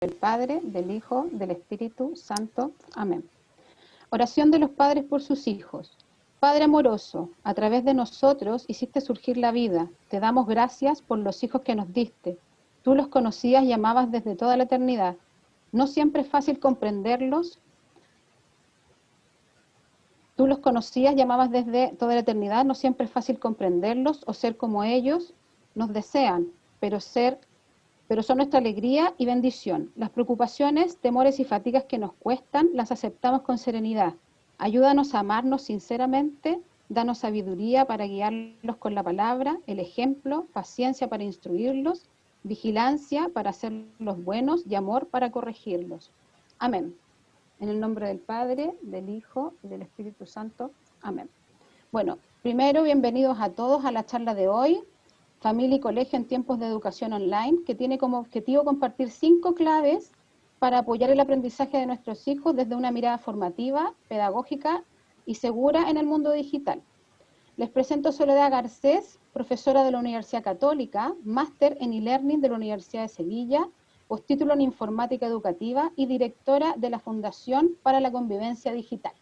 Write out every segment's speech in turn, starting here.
del Padre, del Hijo, del Espíritu Santo. Amén. Oración de los padres por sus hijos. Padre amoroso, a través de nosotros hiciste surgir la vida. Te damos gracias por los hijos que nos diste. Tú los conocías y amabas desde toda la eternidad. No siempre es fácil comprenderlos. Tú los conocías y amabas desde toda la eternidad. No siempre es fácil comprenderlos o ser como ellos nos desean, pero son nuestra alegría y bendición. Las preocupaciones, temores y fatigas que nos cuestan, las aceptamos con serenidad. Ayúdanos a amarnos sinceramente, danos sabiduría para guiarlos con la palabra, el ejemplo, paciencia para instruirlos, vigilancia para hacerlos buenos y amor para corregirlos. Amén. En el nombre del Padre, del Hijo y del Espíritu Santo. Amén. Bueno, primero, bienvenidos a todos a la charla de hoy, Familia y Colegio en tiempos de educación online, que tiene como objetivo compartir 5 claves para apoyar el aprendizaje de nuestros hijos desde una mirada formativa, pedagógica y segura en el mundo digital. Les presento a Soledad Garcés, profesora de la Universidad Católica, máster en e-learning de la Universidad de Sevilla, postítulo en informática educativa y directora de la Fundación para la Convivencia Digital.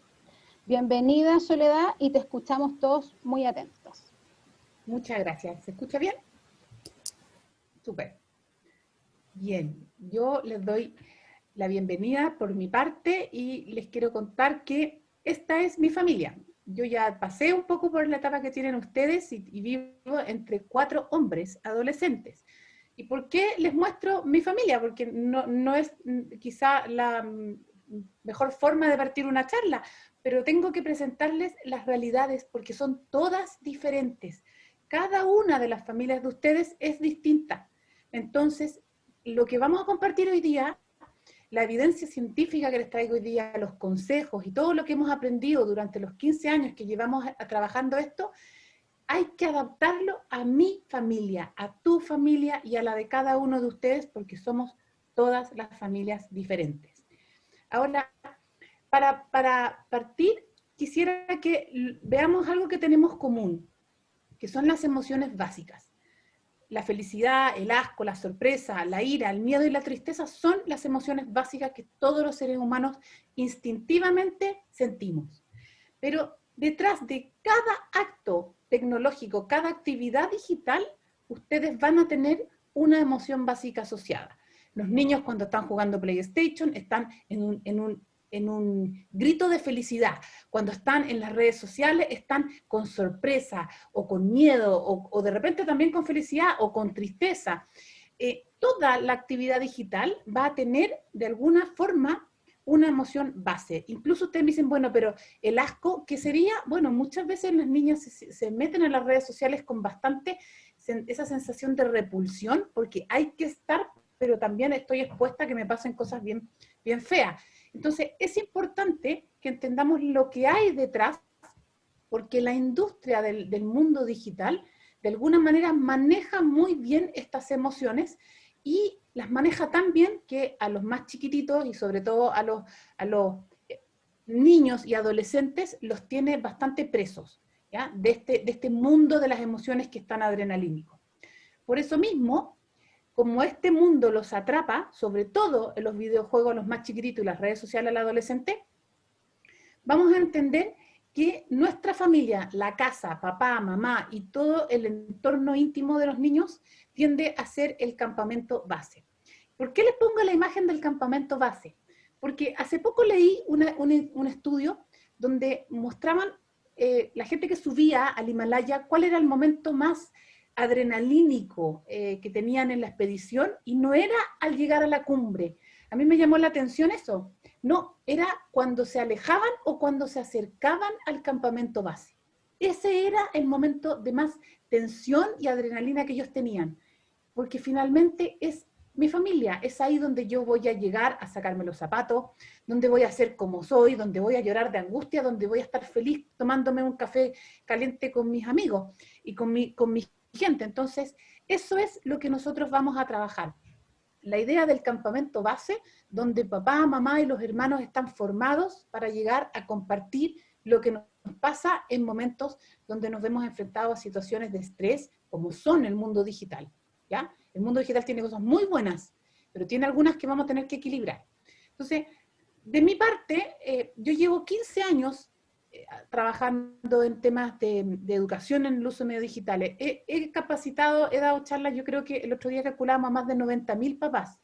Bienvenida, Soledad, y te escuchamos todos muy atentos. Muchas gracias. ¿Se escucha bien? Súper. Bien, yo les doy la bienvenida por mi parte y les quiero contar que esta es mi familia. Yo ya pasé un poco por la etapa que tienen ustedes y vivo entre 4 hombres adolescentes. ¿Y por qué les muestro mi familia? Porque no es quizá la mejor forma de partir una charla, pero tengo que presentarles las realidades porque son todas diferentes. Cada una de las familias de ustedes es distinta. Entonces, lo que vamos a compartir hoy día, la evidencia científica que les traigo hoy día, los consejos y todo lo que hemos aprendido durante los 15 años que llevamos trabajando esto, hay que adaptarlo a mi familia, a tu familia y a la de cada uno de ustedes, porque somos todas las familias diferentes. Ahora, para partir, quisiera que veamos algo que tenemos común, que son las emociones básicas. La felicidad, el asco, la sorpresa, la ira, el miedo y la tristeza son las emociones básicas que todos los seres humanos instintivamente sentimos. Pero detrás de cada acto tecnológico, cada actividad digital, ustedes van a tener una emoción básica asociada. Los niños cuando están jugando PlayStation están en un grito de felicidad. Cuando están en las redes sociales están con sorpresa o con miedo o de repente también con felicidad o con tristeza. Toda la actividad digital va a tener de alguna forma una emoción base. Incluso ustedes me dicen, bueno, pero el asco, ¿qué sería? Bueno, muchas veces las niñas se meten en las redes sociales con bastante esa sensación de repulsión, porque hay que estar, pero también estoy expuesta a que me pasen cosas bien feas. Entonces, es importante que entendamos lo que hay detrás, porque la industria del mundo digital, de alguna manera, maneja muy bien estas emociones y las maneja tan bien que a los más chiquititos y sobre todo a los niños y adolescentes los tiene bastante presos, ¿ya? De este mundo de las emociones que es tan adrenalínico. Por eso mismo, como este mundo los atrapa, sobre todo en los videojuegos, los más chiquititos y las redes sociales al adolescente, vamos a entender que nuestra familia, la casa, papá, mamá y todo el entorno íntimo de los niños tiende a ser el campamento base. ¿Por qué les pongo la imagen del campamento base? Porque hace poco leí un estudio donde mostraban la gente que subía al Himalaya cuál era el momento más adrenalínico que tenían en la expedición y no era al llegar a la cumbre. A mí me llamó la atención eso. No, era cuando se alejaban o cuando se acercaban al campamento base. Ese era el momento de más tensión y adrenalina que ellos tenían, porque finalmente es mi familia, es ahí donde yo voy a llegar a sacarme los zapatos, donde voy a ser como soy, donde voy a llorar de angustia, donde voy a estar feliz tomándome un café caliente con mis amigos y con mi gente. Entonces, eso es lo que nosotros vamos a trabajar. La idea del campamento base, donde papá, mamá y los hermanos están formados para llegar a compartir lo que nos pasa en momentos donde nos vemos enfrentados a situaciones de estrés, como son el mundo digital, ¿ya? El mundo digital tiene cosas muy buenas, pero tiene algunas que vamos a tener que equilibrar. Entonces, de mi parte, yo llevo 15 años trabajando en temas de educación en el uso de medios digitales. He capacitado, he dado charlas, yo creo que el otro día calculamos a más de 90.000 papás.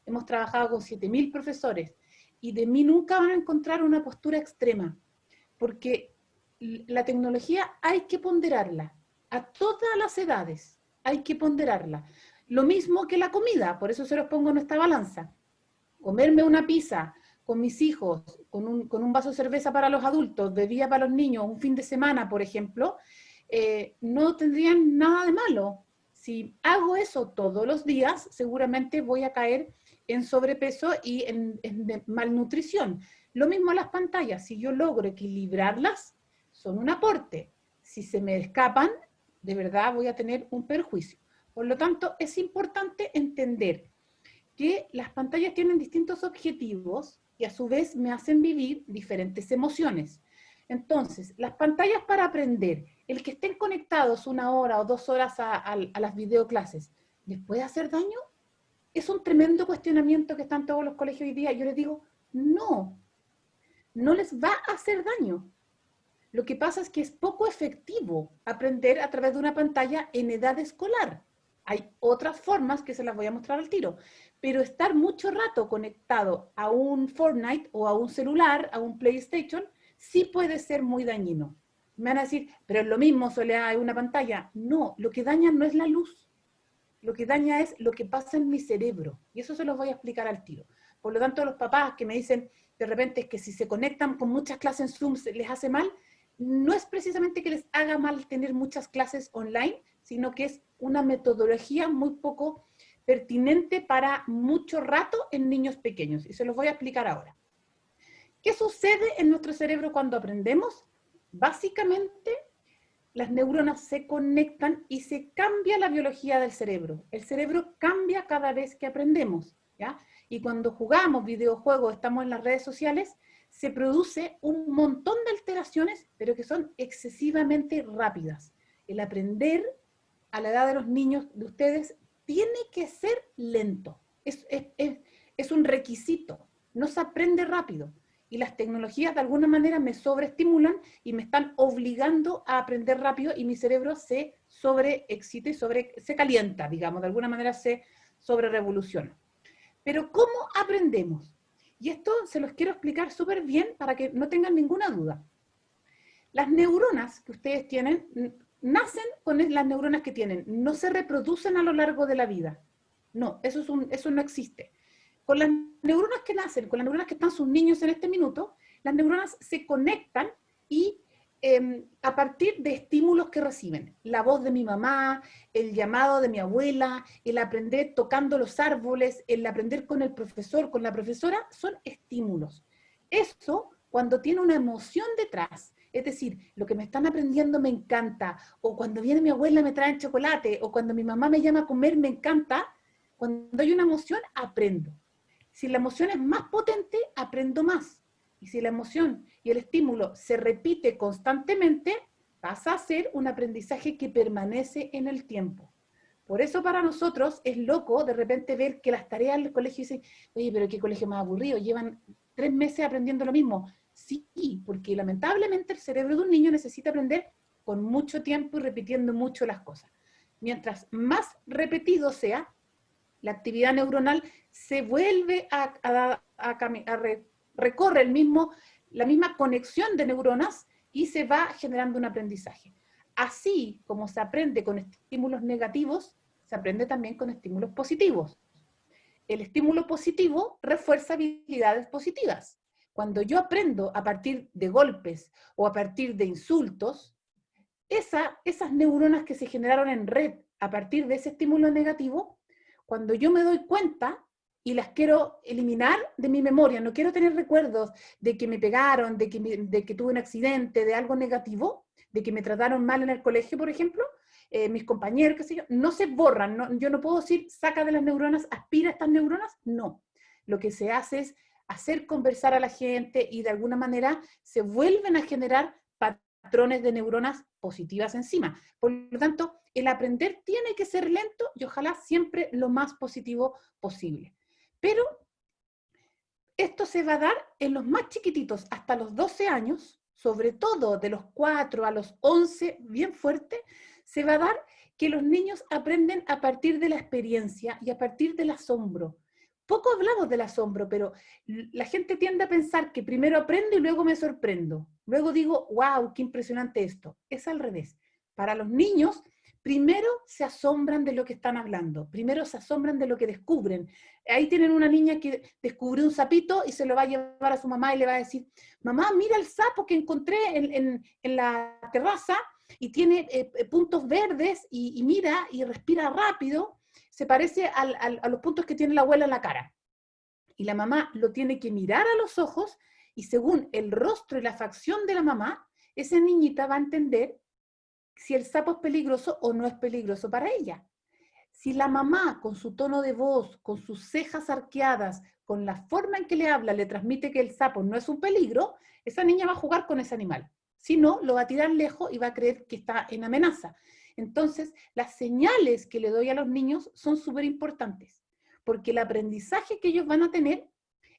Hemos trabajado con 7.000 profesores. Y de mí nunca van a encontrar una postura extrema, porque la tecnología hay que ponderarla. A todas las edades hay que ponderarla. Lo mismo que la comida, por eso se los pongo en esta balanza. Comerme una pizza con mis hijos, con un vaso de cerveza para los adultos, bebida para los niños, un fin de semana, por ejemplo, no tendrían nada de malo. Si hago eso todos los días, seguramente voy a caer en sobrepeso y en malnutrición. Lo mismo las pantallas, si yo logro equilibrarlas, son un aporte. Si se me escapan, de verdad voy a tener un perjuicio. Por lo tanto, es importante entender que las pantallas tienen distintos objetivos y a su vez me hacen vivir diferentes emociones. Entonces, las pantallas para aprender, el que estén conectados 1 hora o 2 horas a las videoclases, ¿les puede hacer daño? Es un tremendo cuestionamiento que están todos los colegios hoy día. Yo les digo, no, no les va a hacer daño. Lo que pasa es que es poco efectivo aprender a través de una pantalla en edad escolar. Hay otras formas que se las voy a mostrar al tiro, pero estar mucho rato conectado a un Fortnite o a un celular, a un PlayStation, sí puede ser muy dañino. Me van a decir, pero es lo mismo, soledad, en una pantalla. No, lo que daña no es la luz. Lo que daña es lo que pasa en mi cerebro. Y eso se los voy a explicar al tiro. Por lo tanto, los papás que me dicen de repente que si se conectan con muchas clases en Zoom les hace mal, no es precisamente que les haga mal tener muchas clases online, sino que es una metodología muy poco pertinente para mucho rato en niños pequeños. Y se los voy a explicar ahora. ¿Qué sucede en nuestro cerebro cuando aprendemos? Básicamente, las neuronas se conectan y se cambia la biología del cerebro. El cerebro cambia cada vez que aprendemos, ¿ya? Y cuando jugamos videojuegos, estamos en las redes sociales, se produce un montón de alteraciones, pero que son excesivamente rápidas. El aprender a la edad de los niños de ustedes tiene que ser lento. Es un requisito. No se aprende rápido. Y las tecnologías de alguna manera me sobreestimulan y me están obligando a aprender rápido y mi cerebro se sobreexcita y se calienta, digamos, de alguna manera se sobrerevoluciona. Pero ¿cómo aprendemos? Y esto se los quiero explicar súper bien para que no tengan ninguna duda. Las neuronas que ustedes tienen nacen con las neuronas que tienen, no se reproducen a lo largo de la vida. No, eso no existe. Con las neuronas que nacen, con las neuronas que están sus niños en este minuto, las neuronas se conectan y a partir de estímulos que reciben. La voz de mi mamá, el llamado de mi abuela, el aprender tocando los árboles, el aprender con el profesor, con la profesora, son estímulos. Eso, cuando tiene una emoción detrás, es decir, lo que me están aprendiendo me encanta, o cuando viene mi abuela y me trae chocolate, o cuando mi mamá me llama a comer me encanta, cuando hay una emoción, aprendo. Si la emoción es más potente, aprendo más. Y si la emoción y el estímulo se repite constantemente, pasa a ser un aprendizaje que permanece en el tiempo. Por eso para nosotros es loco de repente ver que las tareas del colegio dicen, oye, pero qué colegio más aburrido, llevan 3 meses aprendiendo lo mismo. Sí, porque lamentablemente el cerebro de un niño necesita aprender con mucho tiempo y repitiendo mucho las cosas. Mientras más repetido sea, la actividad neuronal se vuelve recorre la misma conexión de neuronas y se va generando un aprendizaje. Así como se aprende con estímulos negativos, se aprende también con estímulos positivos. El estímulo positivo refuerza habilidades positivas. Cuando yo aprendo a partir de golpes o a partir de insultos, esas neuronas que se generaron en red a partir de ese estímulo negativo, cuando yo me doy cuenta y las quiero eliminar de mi memoria, no quiero tener recuerdos de que me pegaron, de que tuve un accidente, de algo negativo, de que me trataron mal en el colegio, por ejemplo, mis compañeros, qué sé yo, no se borran. No, yo no puedo decir, saca de las neuronas, aspira a estas neuronas, no. Lo que se hace es hacer conversar a la gente y de alguna manera se vuelven a generar patrones de neuronas positivas encima. Por lo tanto, el aprender tiene que ser lento y ojalá siempre lo más positivo posible. Pero esto se va a dar en los más chiquititos, hasta los 12 años, sobre todo de los 4 a los 11, bien fuerte, se va a dar que los niños aprenden a partir de la experiencia y a partir del asombro. Poco hablamos del asombro, pero la gente tiende a pensar que primero aprendo y luego me sorprendo. Luego digo, wow, qué impresionante esto. Es al revés. Para los niños, primero se asombran de lo que están hablando, primero se asombran de lo que descubren. Ahí tienen una niña que descubrió un sapito y se lo va a llevar a su mamá y le va a decir, mamá, mira el sapo que encontré en la terraza y tiene puntos verdes y mira y respira rápido, se parece a los puntos que tiene la abuela en la cara. Y la mamá lo tiene que mirar a los ojos y según el rostro y la facción de la mamá, esa niñita va a entender si el sapo es peligroso o no es peligroso para ella. Si la mamá, con su tono de voz, con sus cejas arqueadas, con la forma en que le habla, le transmite que el sapo no es un peligro, esa niña va a jugar con ese animal. Si no, lo va a tirar lejos y va a creer que está en amenaza. Entonces, las señales que le doy a los niños son súper importantes, porque el aprendizaje que ellos van a tener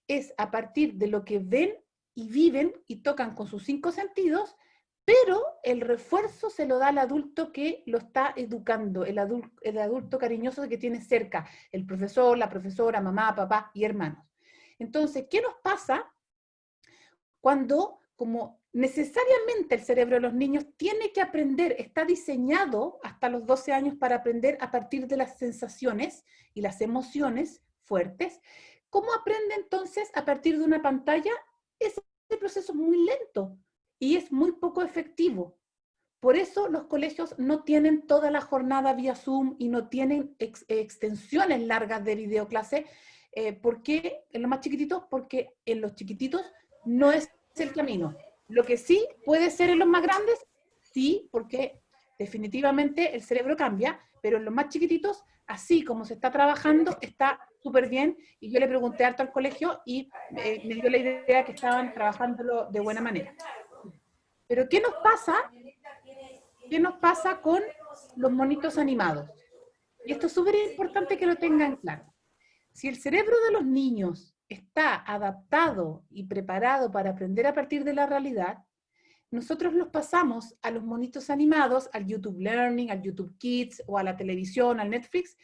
es a partir de lo que ven y viven y tocan con sus 5 sentidos, pero el refuerzo se lo da al adulto que lo está educando, el adulto cariñoso que tiene cerca, el profesor, la profesora, mamá, papá y hermanos. Entonces, ¿qué nos pasa cuando, como necesariamente el cerebro de los niños tiene que aprender, está diseñado hasta los 12 años para aprender a partir de las sensaciones y las emociones fuertes? ¿Cómo aprende entonces a partir de una pantalla? Ese proceso es muy lento y es muy poco efectivo. Por eso los colegios no tienen toda la jornada vía Zoom y no tienen extensiones largas de videoclase. ¿Por qué en los más chiquititos? Porque en los chiquititos no es el camino. Lo que sí puede ser en los más grandes, sí, porque definitivamente el cerebro cambia, pero en los más chiquititos, así como se está trabajando, está súper bien. Y yo le pregunté harto al colegio y me dio la idea que estaban trabajándolo de buena manera. Pero ¿qué nos pasa? ¿Qué nos pasa con los monitos animados? Y esto es súper importante que lo tengan claro. Si el cerebro de los niños está adaptado y preparado para aprender a partir de la realidad, nosotros los pasamos a los monitos animados, al YouTube Learning, al YouTube Kids o a la televisión, al Netflix,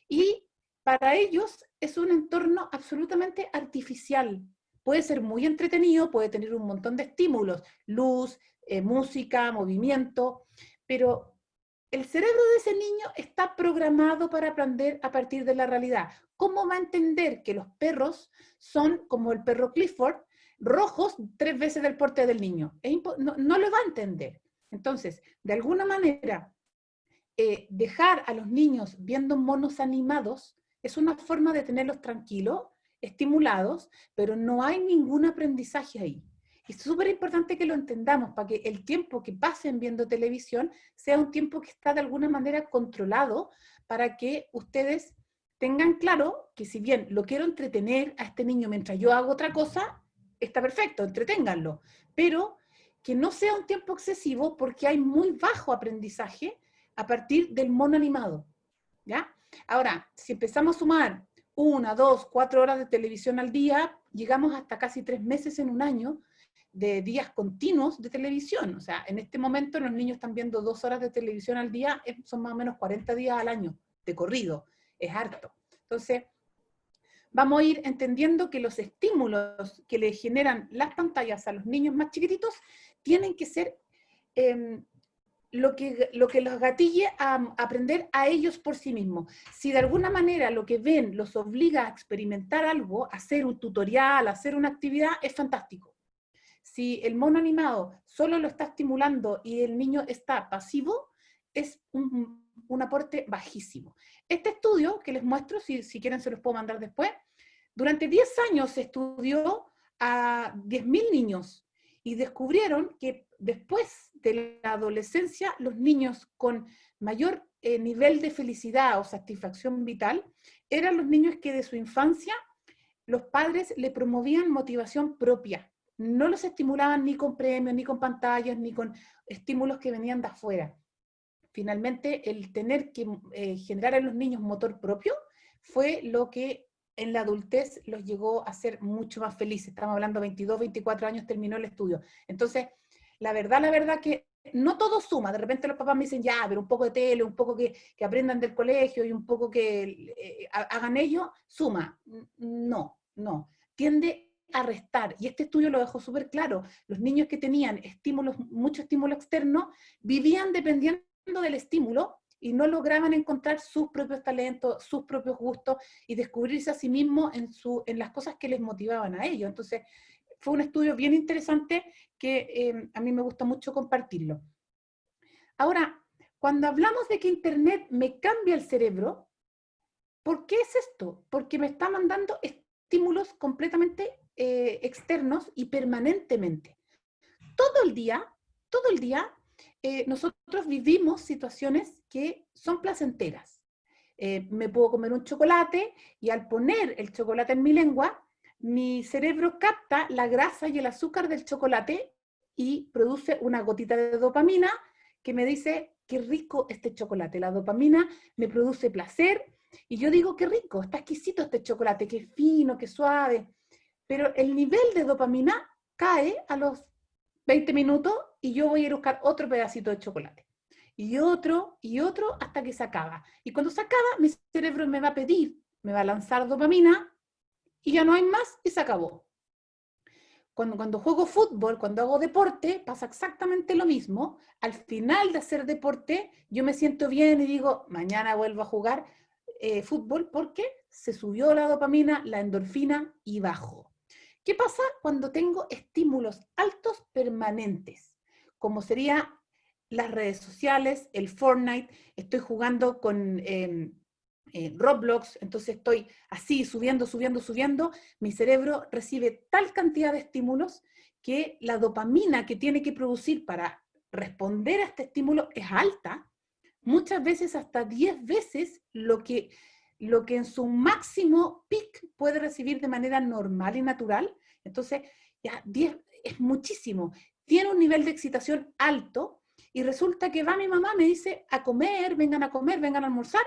y para ellos es un entorno absolutamente artificial. Puede ser muy entretenido, puede tener un montón de estímulos, luz, música, movimiento, pero el cerebro de ese niño está programado para aprender a partir de la realidad. ¿Cómo va a entender que los perros son como el perro Clifford, rojos 3 veces del porte del niño? No lo va a entender. Entonces, de alguna manera, dejar a los niños viendo monos animados es una forma de tenerlos tranquilos, estimulados, pero no hay ningún aprendizaje ahí. Y es súper importante que lo entendamos para que el tiempo que pasen viendo televisión sea un tiempo que está de alguna manera controlado para que ustedes tengan claro que si bien lo quiero entretener a este niño mientras yo hago otra cosa, está perfecto, entreténganlo, pero que no sea un tiempo excesivo porque hay muy bajo aprendizaje a partir del mono animado, ¿ya? Ahora, si empezamos a sumar 1, 2, 4 horas de televisión al día, llegamos hasta casi 3 meses en un año de días continuos de televisión. O sea, en este momento los niños están viendo 2 horas de televisión al día, son más o menos 40 días al año de corrido, es harto. Entonces, vamos a ir entendiendo que los estímulos que le generan las pantallas a los niños más chiquititos tienen que ser lo que los gatille a aprender a ellos por sí mismos. Si de alguna manera lo que ven los obliga a experimentar algo, a hacer un tutorial, a hacer una actividad, es fantástico. Si el mono animado solo lo está estimulando y el niño está pasivo, es un aporte bajísimo. Este estudio que les muestro, si quieren se los puedo mandar después, durante 10 años se estudió a 10.000 niños y descubrieron que después de la adolescencia, los niños con mayor nivel de felicidad o satisfacción vital eran los niños que de su infancia los padres le promovían motivación propia. No los estimulaban ni con premios, ni con pantallas, ni con estímulos que venían de afuera. Finalmente, el tener que generar en los niños motor propio fue lo que en la adultez los llegó a ser mucho más felices. Estamos hablando de 22, 24 años, terminó el estudio. Entonces, la verdad que no todo suma. De repente los papás me dicen, ya, pero un poco de tele, un poco que aprendan del colegio y un poco que hagan ellos, suma. No, no. Tiende a restar. Y este estudio lo dejó súper claro. Los niños que tenían estímulos, mucho estímulo externo, vivían dependiendo del estímulo y no lograban encontrar sus propios talentos, sus propios gustos y descubrirse a sí mismos en las cosas que les motivaban a ellos. Entonces, fue un estudio bien interesante que a mí me gusta mucho compartirlo. Ahora, cuando hablamos de que Internet me cambia el cerebro, ¿por qué es esto? Porque me está mandando estímulos completamente externos y permanentemente. Todo el día, nosotros vivimos situaciones que son placenteras. Me puedo comer un chocolate y al poner el chocolate en mi lengua, mi cerebro capta la grasa y el azúcar del chocolate y produce una gotita de dopamina que me dice, qué rico este chocolate. La dopamina me produce placer y yo digo, qué rico, está exquisito este chocolate, qué fino, qué suave. Pero el nivel de dopamina cae a los 20 minutos y yo voy a ir a buscar otro pedacito de chocolate. Y otro, hasta que se acaba. Y cuando se acaba, mi cerebro me va a pedir, me va a lanzar dopamina y ya no hay más y se acabó. Cuando juego fútbol, cuando hago deporte, pasa exactamente lo mismo. Al final de hacer deporte, yo me siento bien y digo, mañana vuelvo a jugar fútbol porque se subió la dopamina, la endorfina y bajo. ¿Qué pasa cuando tengo estímulos altos permanentes? Como sería las redes sociales, el Fortnite, estoy jugando con Roblox, entonces estoy así subiendo, mi cerebro recibe tal cantidad de estímulos que la dopamina que tiene que producir para responder a este estímulo es alta, muchas veces hasta 10 veces lo que en su máximo peak puede recibir de manera normal y natural. Entonces, ya 10 es muchísimo. Tiene un nivel de excitación alto y resulta que va mi mamá, me dice a comer, vengan a almorzar,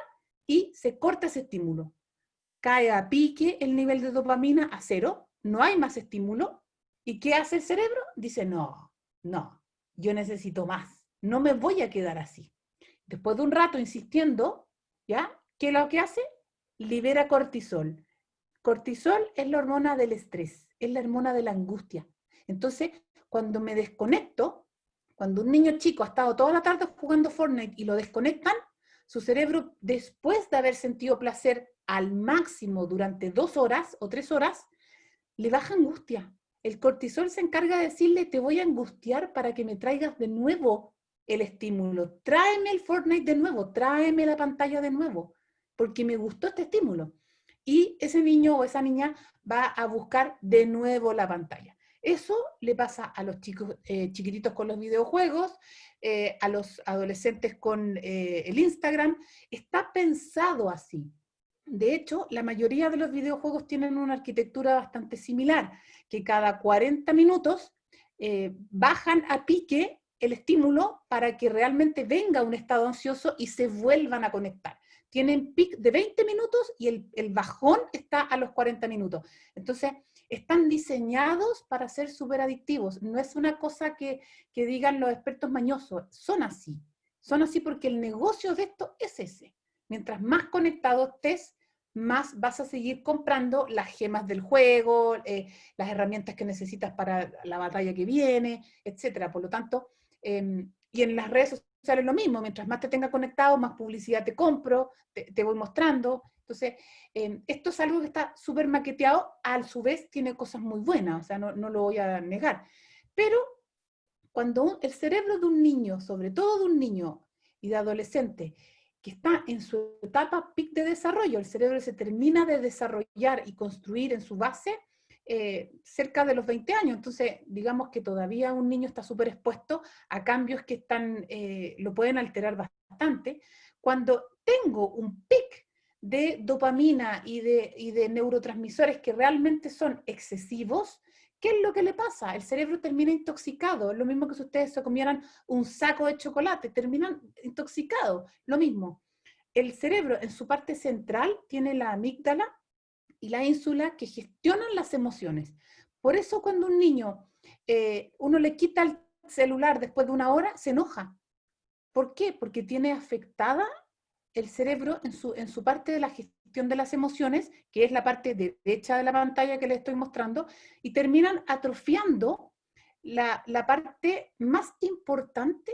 y se corta ese estímulo. Cae a pique el nivel de dopamina a cero, no hay más estímulo. ¿Y qué hace el cerebro? Dice, no, yo necesito más, no me voy a quedar así. Después de un rato insistiendo, ¿ya? ¿Qué es lo que hace? Libera cortisol. Cortisol es la hormona del estrés, es la hormona de la angustia. Entonces, cuando me desconecto, cuando un niño chico ha estado toda la tarde jugando Fortnite y lo desconectan, su cerebro, después de haber sentido placer al máximo durante 2 horas o 3 horas, le baja angustia. El cortisol se encarga de decirle, te voy a angustiar para que me traigas de nuevo el estímulo. Tráeme el Fortnite de nuevo, tráeme la pantalla de nuevo, porque me gustó este estímulo. Y ese niño o esa niña va a buscar de nuevo la pantalla. Eso le pasa a los chicos chiquititos con los videojuegos, a los adolescentes con el Instagram. Está pensado así. De hecho, la mayoría de los videojuegos tienen una arquitectura bastante similar, que cada 40 minutos bajan a pique el estímulo para que realmente venga un estado ansioso y se vuelvan a conectar. Tienen pic de 20 minutos y el bajón está a los 40 minutos. Entonces, están diseñados para ser súper adictivos. No es una cosa que digan los expertos mañosos, son así. Son así porque el negocio de esto es ese. Mientras más conectado estés, más vas a seguir comprando las gemas del juego, las herramientas que necesitas para la batalla que viene, etc. Por lo tanto, y en las redes sociales lo mismo, mientras más te tenga conectado, más publicidad te compro, te voy mostrando. Entonces, esto es algo que está súper maqueteado, a su vez tiene cosas muy buenas, o sea, no lo voy a negar. Pero cuando el cerebro de un niño, sobre todo de un niño y de adolescente, que está en su etapa peak de desarrollo, el cerebro se termina de desarrollar y construir en su base cerca de los 20 años. Entonces, digamos que todavía un niño está súper expuesto a cambios que lo pueden alterar bastante. Cuando tengo un pic de dopamina y de neurotransmisores que realmente son excesivos, ¿qué es lo que le pasa? El cerebro termina intoxicado. Es lo mismo que si ustedes se comieran un saco de chocolate, terminan intoxicados. Lo mismo. El cerebro en su parte central tiene la amígdala, y la ínsula que gestionan las emociones. Por eso cuando un niño, uno le quita el celular después de una hora, se enoja. ¿Por qué? Porque tiene afectada el cerebro en su parte de la gestión de las emociones, que es la parte derecha de la pantalla que les estoy mostrando, y terminan atrofiando la parte más importante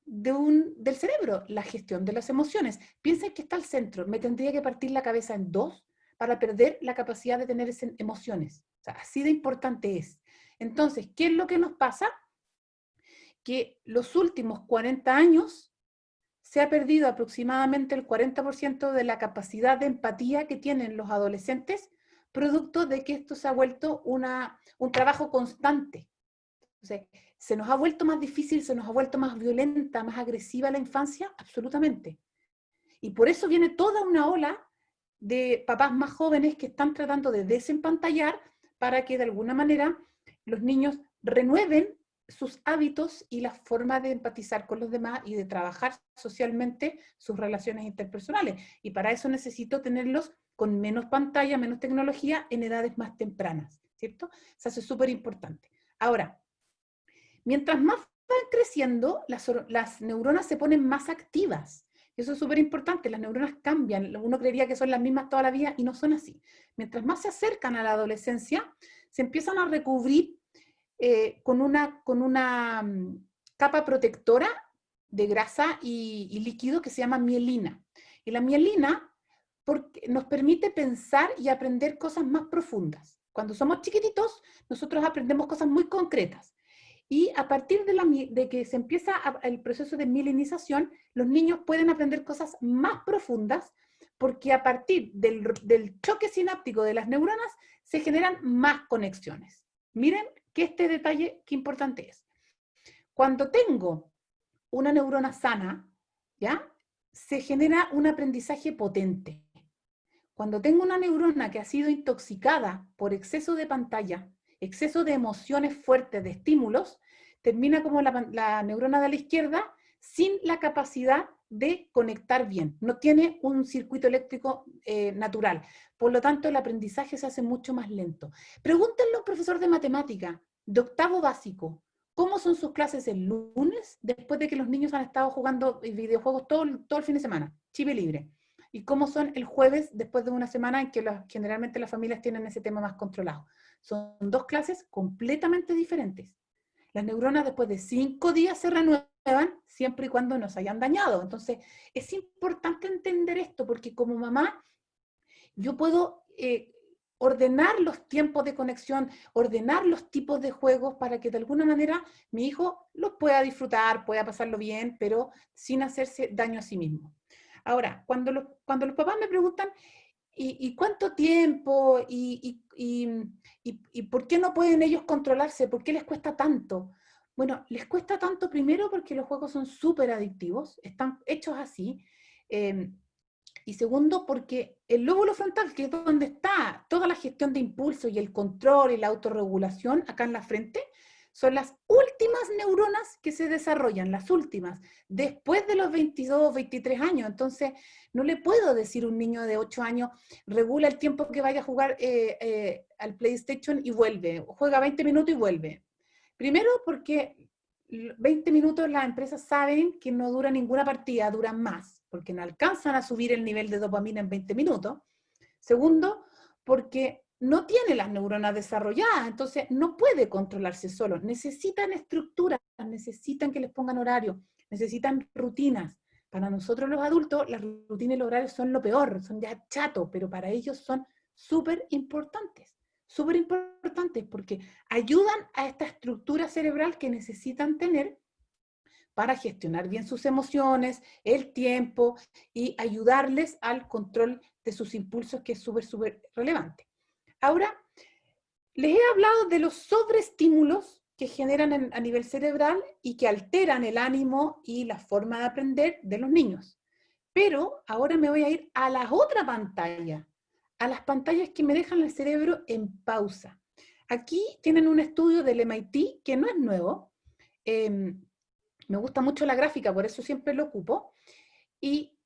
del cerebro, la gestión de las emociones. Piensen que está al centro, me tendría que partir la cabeza en dos para perder la capacidad de tener emociones. O sea, así de importante es. Entonces, ¿qué es lo que nos pasa? Que los últimos 40 años se ha perdido aproximadamente el 40% de la capacidad de empatía que tienen los adolescentes, producto de que esto se ha vuelto un trabajo constante. Entonces, ¿se nos ha vuelto más difícil, se nos ha vuelto más violenta, más agresiva la infancia? Absolutamente. Y por eso viene toda una ola de papás más jóvenes que están tratando de desempantallar para que de alguna manera los niños renueven sus hábitos y la forma de empatizar con los demás y de trabajar socialmente sus relaciones interpersonales. Y para eso necesito tenerlos con menos pantalla, menos tecnología en edades más tempranas, ¿cierto? Eso es súper importante. Ahora, mientras más van creciendo, las neuronas se ponen más activas. Eso es súper importante, las neuronas cambian, uno creería que son las mismas toda la vida y no son así. Mientras más se acercan a la adolescencia, se empiezan a recubrir con una capa protectora de grasa y líquido que se llama mielina. Y la mielina nos permite pensar y aprender cosas más profundas. Cuando somos chiquititos, nosotros aprendemos cosas muy concretas. Y a partir de que se empieza el proceso de mielinización, los niños pueden aprender cosas más profundas porque a partir del choque sináptico de las neuronas se generan más conexiones. Miren que este detalle, qué importante es. Cuando tengo una neurona sana, ¿ya? Se genera un aprendizaje potente. Cuando tengo una neurona que ha sido intoxicada por exceso de pantalla, exceso de emociones fuertes, de estímulos, termina como la neurona de la izquierda sin la capacidad de conectar bien. No tiene un circuito eléctrico natural. Por lo tanto, el aprendizaje se hace mucho más lento. Pregúntenle a un profesor de matemática, de octavo básico, ¿cómo son sus clases el lunes después de que los niños han estado jugando videojuegos todo el fin de semana? Chip libre. ¿Y cómo son el jueves después de una semana en que generalmente las familias tienen ese tema más controlado? Son dos clases completamente diferentes. Las neuronas después de 5 días se renuevan siempre y cuando no se hayan dañado. Entonces, es importante entender esto porque como mamá yo puedo ordenar los tiempos de conexión, ordenar los tipos de juegos para que de alguna manera mi hijo los pueda disfrutar, pueda pasarlo bien, pero sin hacerse daño a sí mismo. Ahora, cuando los papás me preguntan, ¿y cuánto tiempo? ¿Y por qué no pueden ellos controlarse? ¿Por qué les cuesta tanto? Bueno, les cuesta tanto primero porque los juegos son súper adictivos, están hechos así. Y segundo, porque el lóbulo frontal, que es donde está toda la gestión de impulso y el control y la autorregulación, acá en la frente, son las últimas neuronas que se desarrollan, las últimas, después de los 22, 23 años. Entonces, no le puedo decir a un niño de 8 años, regula el tiempo que vaya a jugar al PlayStation y vuelve, juega 20 minutos y vuelve. Primero, porque 20 minutos las empresas saben que no dura ninguna partida, duran más, porque no alcanzan a subir el nivel de dopamina en 20 minutos. Segundo, porque no tiene las neuronas desarrolladas, entonces no puede controlarse solo. Necesitan estructuras, necesitan que les pongan horario, necesitan rutinas. Para nosotros los adultos, las rutinas y los horarios son lo peor, son ya chatos, pero para ellos son súper importantes porque ayudan a esta estructura cerebral que necesitan tener para gestionar bien sus emociones, el tiempo y ayudarles al control de sus impulsos, que es súper relevante. Ahora, les he hablado de los sobreestímulos que generan a nivel cerebral y que alteran el ánimo y la forma de aprender de los niños. Pero ahora me voy a ir a la otra pantalla, a las pantallas que me dejan el cerebro en pausa. Aquí tienen un estudio del MIT que no es nuevo. Me gusta mucho la gráfica, por eso siempre lo ocupo. Y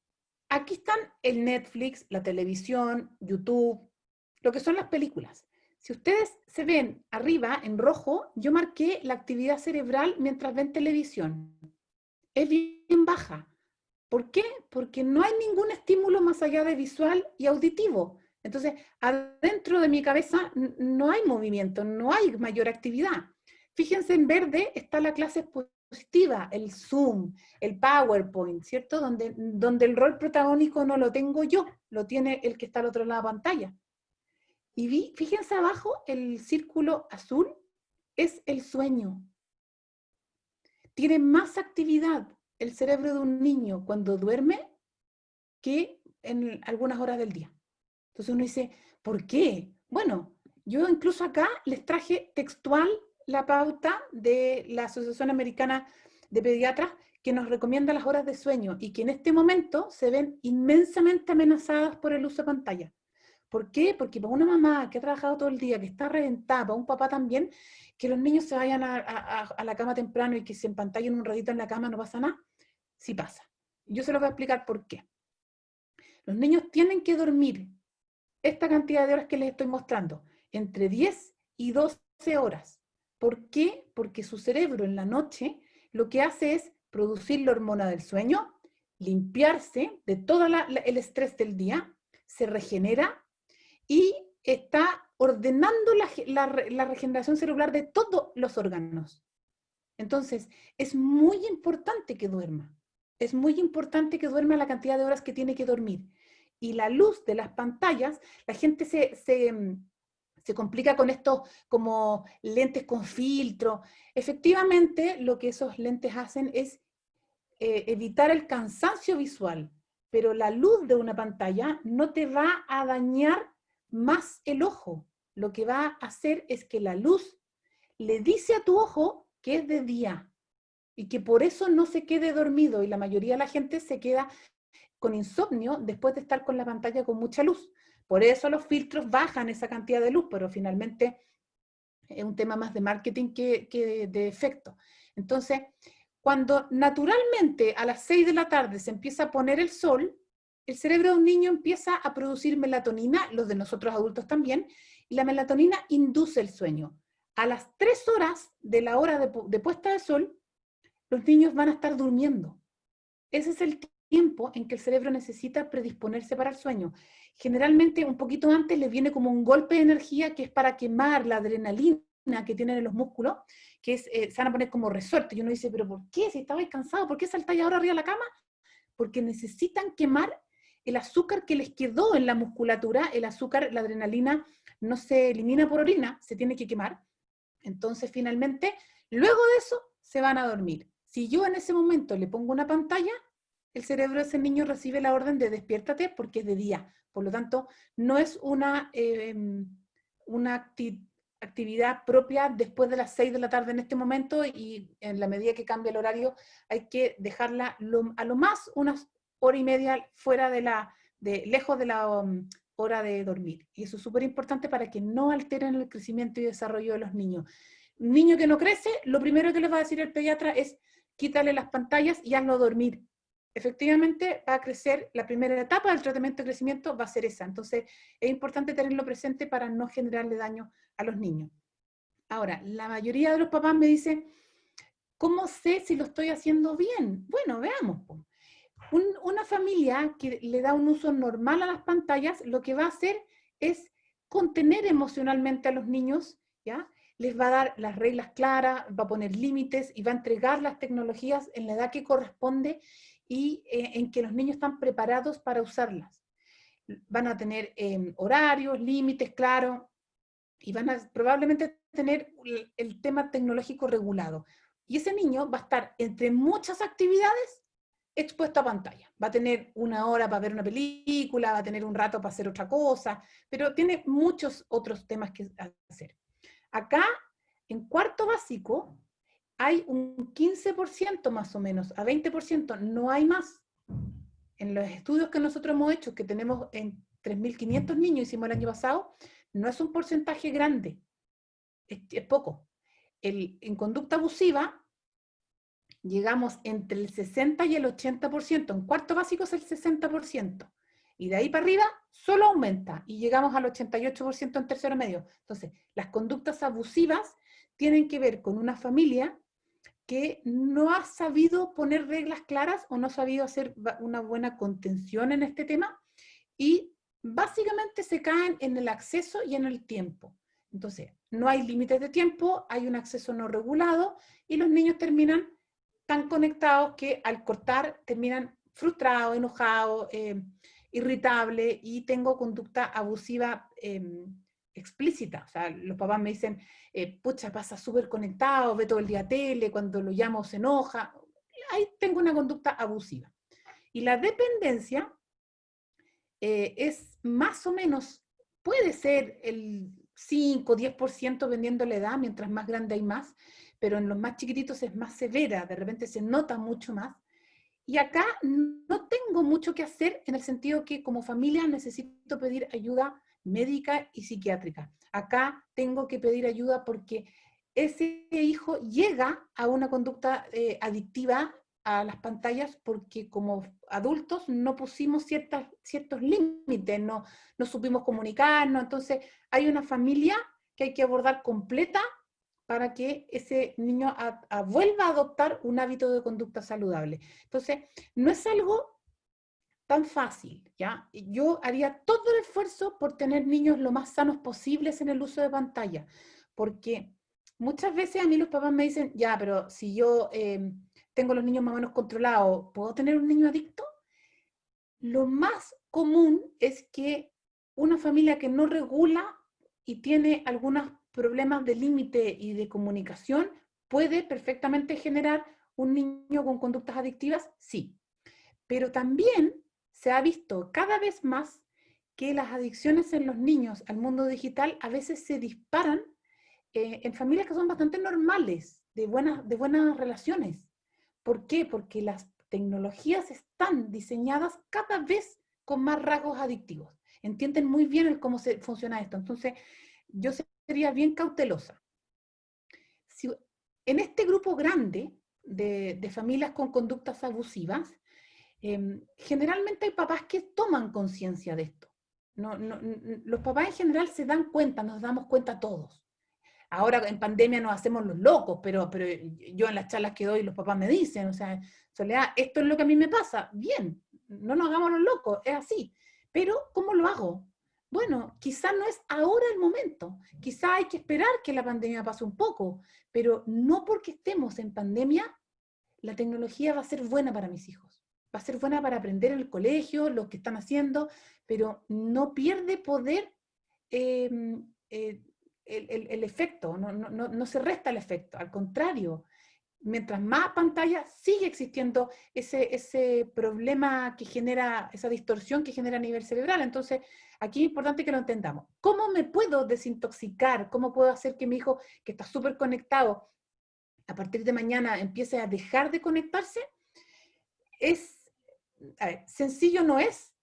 aquí están el Netflix, la televisión, YouTube, lo que son las películas. Si ustedes se ven arriba en rojo, yo marqué la actividad cerebral mientras ven televisión. Es bien baja. ¿Por qué? Porque no hay ningún estímulo más allá de visual y auditivo. Entonces, adentro de mi cabeza no hay movimiento, no hay mayor actividad. Fíjense, en verde está la clase positiva, el Zoom, el PowerPoint, ¿cierto? Donde el rol protagónico no lo tengo yo, lo tiene el que está al otro lado de la pantalla. Y fíjense abajo, el círculo azul es el sueño. Tiene más actividad el cerebro de un niño cuando duerme que en algunas horas del día. Entonces uno dice, ¿por qué? Bueno, yo incluso acá les traje textual la pauta de la Asociación Americana de Pediatras que nos recomienda las horas de sueño y que en este momento se ven inmensamente amenazadas por el uso de pantalla. ¿Por qué? Porque para una mamá que ha trabajado todo el día, que está reventada, para un papá también, que los niños se vayan a la cama temprano y que se empantallen un ratito en la cama, no pasa nada. Sí pasa. Yo se los voy a explicar por qué. Los niños tienen que dormir esta cantidad de horas que les estoy mostrando, entre 10 y 12 horas. ¿Por qué? Porque su cerebro en la noche lo que hace es producir la hormona del sueño, limpiarse de todo el estrés del día, se regenera y está ordenando la regeneración celular de todos los órganos. Entonces, es muy importante que duerma. Es muy importante que duerma la cantidad de horas que tiene que dormir. Y la luz de las pantallas, la gente se complica con esto como lentes con filtro. Efectivamente, lo que esos lentes hacen es evitar el cansancio visual, pero la luz de una pantalla no te va a dañar más el ojo. Lo que va a hacer es que la luz le dice a tu ojo que es de día y que por eso no se quede dormido, y la mayoría de la gente se queda con insomnio después de estar con la pantalla con mucha luz. Por eso los filtros bajan esa cantidad de luz, pero finalmente es un tema más de marketing que de efecto. Entonces, cuando naturalmente a las 6 de la tarde se empieza a poner el sol, el cerebro de un niño empieza a producir melatonina, los de nosotros adultos también, y la melatonina induce el sueño. A las 3 horas de la hora de puesta de sol, los niños van a estar durmiendo. Ese es el tiempo en que el cerebro necesita predisponerse para el sueño. Generalmente un poquito antes les viene como un golpe de energía que es para quemar la adrenalina que tienen en los músculos, que es, se van a poner como resorte. Y uno dice, ¿pero por qué? Si estabais cansados, ¿por qué saltáis ahora arriba de la cama? Porque necesitan quemar el azúcar que les quedó en la musculatura. El azúcar, la adrenalina, no se elimina por orina, se tiene que quemar. Entonces, finalmente, luego de eso, se van a dormir. Si yo en ese momento le pongo una pantalla, el cerebro de ese niño recibe la orden de despiértate porque es de día. Por lo tanto, no es una actividad propia después de las 6 de la tarde en este momento, y en la medida que cambia el horario hay que dejarla a lo más unas hora y media fuera lejos de la hora de dormir. Y eso es súper importante para que no alteren el crecimiento y desarrollo de los niños. Un niño que no crece, lo primero que les va a decir el pediatra es quítale las pantallas y hazlo dormir. Efectivamente va a crecer, la primera etapa del tratamiento de crecimiento va a ser esa. Entonces es importante tenerlo presente para no generarle daño a los niños. Ahora, la mayoría de los papás me dicen, ¿cómo sé si lo estoy haciendo bien? Bueno, veamos. Una familia que le da un uso normal a las pantallas, lo que va a hacer es contener emocionalmente a los niños, ¿ya? Les va a dar las reglas claras, va a poner límites y va a entregar las tecnologías en la edad que corresponde y en que los niños están preparados para usarlas. Van a tener horarios, límites claros, y van a probablemente tener el tema tecnológico regulado. Y ese niño va a estar entre muchas actividades expuesto a pantalla. Va a tener una hora para ver una película, va a tener un rato para hacer otra cosa, pero tiene muchos otros temas que hacer. Acá, en cuarto básico, hay un 15% más o menos, a 20%, no hay más. En los estudios que nosotros hemos hecho, que tenemos en 3.500 niños, hicimos el año pasado, no es un porcentaje grande, es poco. En conducta abusiva, llegamos entre el 60 y el 80%, en cuarto básico es el 60%, Y de ahí para arriba solo aumenta y llegamos al 88% en tercero medio. Entonces, las conductas abusivas tienen que ver con una familia que no ha sabido poner reglas claras o no ha sabido hacer una buena contención en este tema y básicamente se caen en el acceso y en el tiempo. Entonces, no hay límites de tiempo, hay un acceso no regulado y los niños terminan tan conectados que al cortar terminan frustrados, enojados, irritables y tengo conducta abusiva explícita. O sea, los papás me dicen, pucha, pasa súper conectado, ve todo el día tele, cuando lo llamo se enoja. Ahí tengo una conducta abusiva. Y la dependencia es más o menos, puede ser el 5, 10% dependiendo la edad, mientras más grande hay más, pero en los más chiquititos es más severa, de repente se nota mucho más. Y acá no tengo mucho que hacer en el sentido que como familia necesito pedir ayuda médica y psiquiátrica. Acá tengo que pedir ayuda porque ese hijo llega a una conducta adictiva a las pantallas porque como adultos no pusimos ciertos límites, no supimos comunicarnos, entonces hay una familia que hay que abordar completa para que ese niño vuelva a adoptar un hábito de conducta saludable. Entonces, no es algo tan fácil, ¿ya? Yo haría todo el esfuerzo por tener niños lo más sanos posibles en el uso de pantalla, porque muchas veces a mí los papás me dicen, ya, pero si yo tengo los niños más o menos controlados, ¿puedo tener un niño adicto? Lo más común es que una familia que no regula y tiene algunos problemas de límite y de comunicación puede perfectamente generar un niño con conductas adictivas, sí. Pero también se ha visto cada vez más que las adicciones en los niños al mundo digital a veces se disparan en familias que son bastante normales, de buenas relaciones. ¿Por qué? Porque las tecnologías están diseñadas cada vez con más rasgos adictivos. Entienden muy bien cómo funciona esto. Entonces, yo sería bien cautelosa. Si, en este grupo grande de familias con conductas abusivas, generalmente hay papás que toman conciencia de esto. Los papás en general se dan cuenta, nos damos cuenta todos. Ahora en pandemia nos hacemos los locos, pero yo en las charlas que doy los papás me dicen, o sea, Soledad, esto es lo que a mí me pasa. Bien, no nos hagamos los locos, es así. Pero, ¿cómo lo hago? Bueno, quizás no es ahora el momento, quizás hay que esperar que la pandemia pase un poco, pero no porque estemos en pandemia, la tecnología va a ser buena para mis hijos. Va a ser buena para aprender en el colegio, lo que están haciendo, pero no pierde poder el efecto, no se resta el efecto, al contrario, mientras más pantalla sigue existiendo ese problema que genera, esa distorsión que genera a nivel cerebral. Entonces, aquí es importante que lo entendamos. ¿Cómo me puedo desintoxicar? ¿Cómo puedo hacer que mi hijo, que está súper conectado, a partir de mañana empiece a dejar de conectarse? Sencillo no es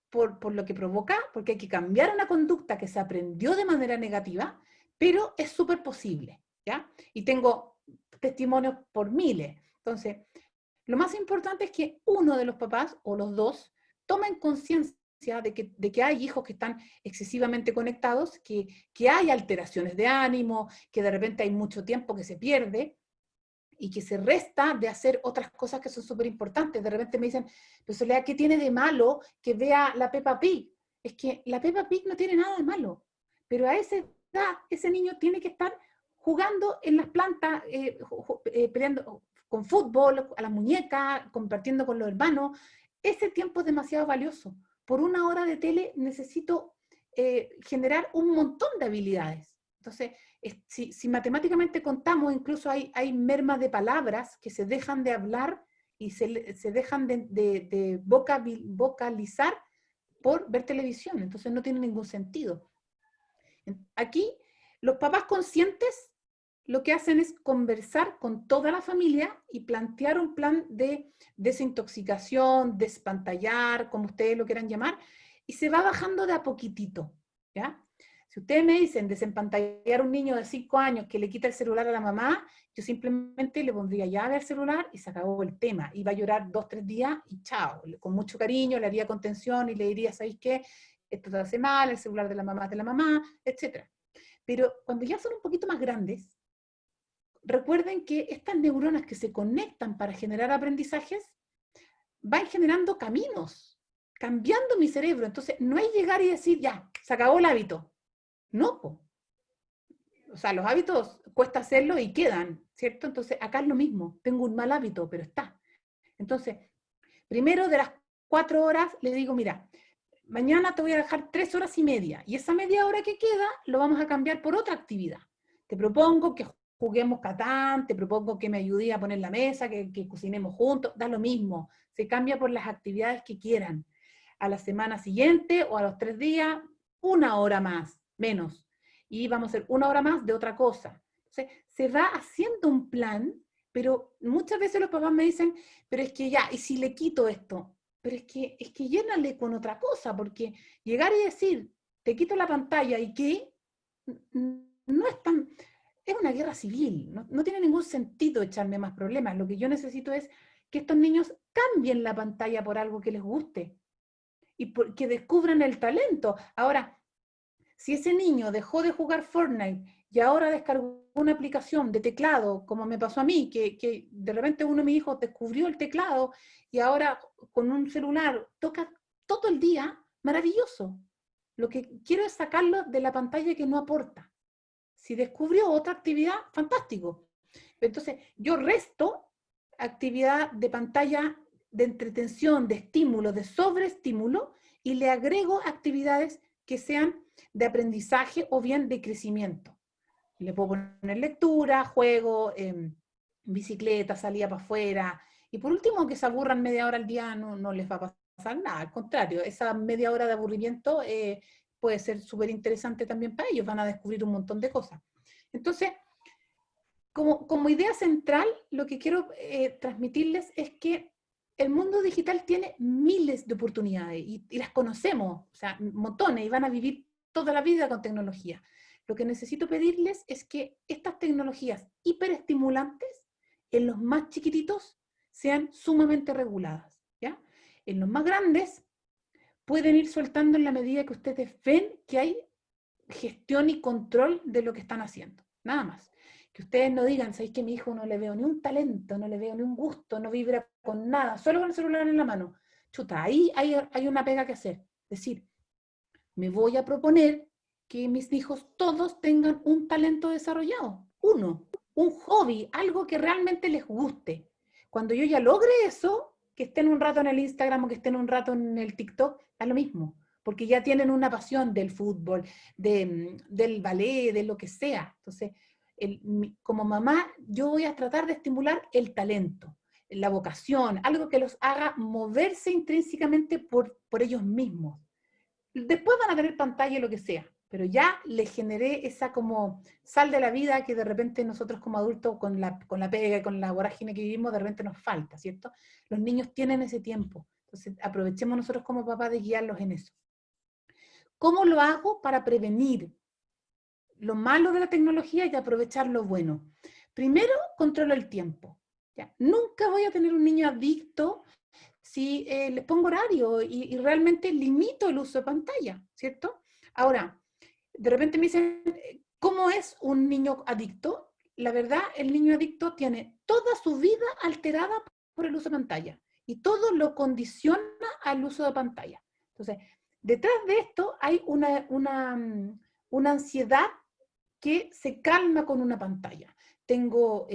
por lo que provoca, porque hay que cambiar una conducta que se aprendió de manera negativa, pero es súper posible, ¿ya? Y tengo testimonios por miles. Entonces, lo más importante es que uno de los papás o los dos tomen conciencia de que hay hijos que están excesivamente conectados, que hay alteraciones de ánimo, que de repente hay mucho tiempo que se pierde, y que se resta de hacer otras cosas que son súper importantes. De repente me dicen, pues Soledad, ¿qué tiene de malo que vea la Peppa Pig? Es que la Peppa Pig no tiene nada de malo, pero a esa edad ese niño tiene que estar jugando en las plantas, peleando con fútbol, a la muñeca, compartiendo con los hermanos. Ese tiempo es demasiado valioso. Por una hora de tele necesito generar un montón de habilidades. Entonces, si matemáticamente contamos, incluso hay mermas de palabras que se dejan de hablar y se dejan de vocalizar por ver televisión. Entonces no tiene ningún sentido. Aquí, los papás conscientes lo que hacen es conversar con toda la familia y plantear un plan de desintoxicación, despantallar, como ustedes lo quieran llamar, y se va bajando de a poquitito, ¿ya? Si ustedes me dicen desempantallar a un niño de 5 años que le quita el celular a la mamá, yo simplemente le pondría llave al celular y se acabó el tema. Iba a llorar 2, 3 días y chao. Con mucho cariño le haría contención y le diría, ¿sabéis qué? Esto te hace mal, el celular de la mamá es de la mamá, etc. Pero cuando ya son un poquito más grandes, recuerden que estas neuronas que se conectan para generar aprendizajes van generando caminos, cambiando mi cerebro. Entonces, no es llegar y decir, ya, se acabó el hábito. No, po. O sea, los hábitos cuesta hacerlo y quedan, ¿cierto? Entonces, acá es lo mismo. Tengo un mal hábito, pero está. Entonces, primero de las 4 horas le digo, mira, mañana te voy a dejar 3 horas y media, y esa media hora que queda lo vamos a cambiar por otra actividad. Te propongo que juguemos Catán, te propongo que me ayudes a poner la mesa, que cocinemos juntos, da lo mismo, se cambia por las actividades que quieran. A la semana siguiente o a los 3 días, 1 hora más, menos, y vamos a hacer 1 hora más de otra cosa. Entonces, se va haciendo un plan, pero muchas veces los papás me dicen, pero es que ya, ¿y si le quito esto? Pero es que llénale con otra cosa, porque llegar y decir, te quito la pantalla y qué, no es tan, es una guerra civil, no tiene ningún sentido echarme más problemas. Lo que yo necesito es que estos niños cambien la pantalla por algo que les guste y que descubran el talento. Ahora, si ese niño dejó de jugar Fortnite y ahora descargó una aplicación de teclado, como me pasó a mí, que de repente uno de mis hijos descubrió el teclado y ahora con un celular toca todo el día, maravilloso. Lo que quiero es sacarlo de la pantalla que no aporta. Si descubrió otra actividad, fantástico. Entonces, yo resto actividad de pantalla de entretención, de estímulo, de sobreestímulo, y le agrego actividades que sean de aprendizaje o bien de crecimiento. Le puedo poner lectura, juego, bicicleta, salida para afuera. Y por último, que se aburran media hora al día no les va a pasar nada. Al contrario, esa media hora de aburrimiento puede ser súper interesante también para ellos. Van a descubrir un montón de cosas. Entonces, como idea central, lo que quiero transmitirles es que el mundo digital tiene miles de oportunidades y las conocemos, o sea, montones, y van a vivir toda la vida con tecnología. Lo que necesito pedirles es que estas tecnologías hiperestimulantes en los más chiquititos sean sumamente reguladas, ¿ya? En los más grandes pueden ir soltando en la medida que ustedes ven que hay gestión y control de lo que están haciendo, nada más. Que ustedes no digan, ¿sabéis que a mi hijo no le veo ni un talento, no le veo ni un gusto, no vibra con nada, solo con el celular en la mano? Chuta, ahí hay una pega que hacer. Es decir, me voy a proponer que mis hijos todos tengan un talento desarrollado, un hobby, algo que realmente les guste. Cuando yo ya logre eso, que estén un rato en el Instagram o que estén un rato en el TikTok, da lo mismo, porque ya tienen una pasión del fútbol, del ballet, de lo que sea. Entonces, como mamá, yo voy a tratar de estimular el talento, la vocación, algo que los haga moverse intrínsecamente por ellos mismos. Después van a tener pantalla y lo que sea, pero ya les generé esa como sal de la vida que de repente nosotros como adultos con la pega, con la vorágine que vivimos, de repente nos falta, ¿cierto? Los niños tienen ese tiempo, entonces aprovechemos nosotros como papás de guiarlos en eso. ¿Cómo lo hago para prevenir lo malo de la tecnología y aprovechar lo bueno? Primero, controlo el tiempo. ¿Ya? Nunca voy a tener un niño adicto si les pongo horario y realmente limito el uso de pantalla, ¿cierto? Ahora, de repente me dicen, ¿cómo es un niño adicto? La verdad, el niño adicto tiene toda su vida alterada por el uso de pantalla y todo lo condiciona al uso de pantalla. Entonces, detrás de esto hay una ansiedad que se calma con una pantalla. Tengo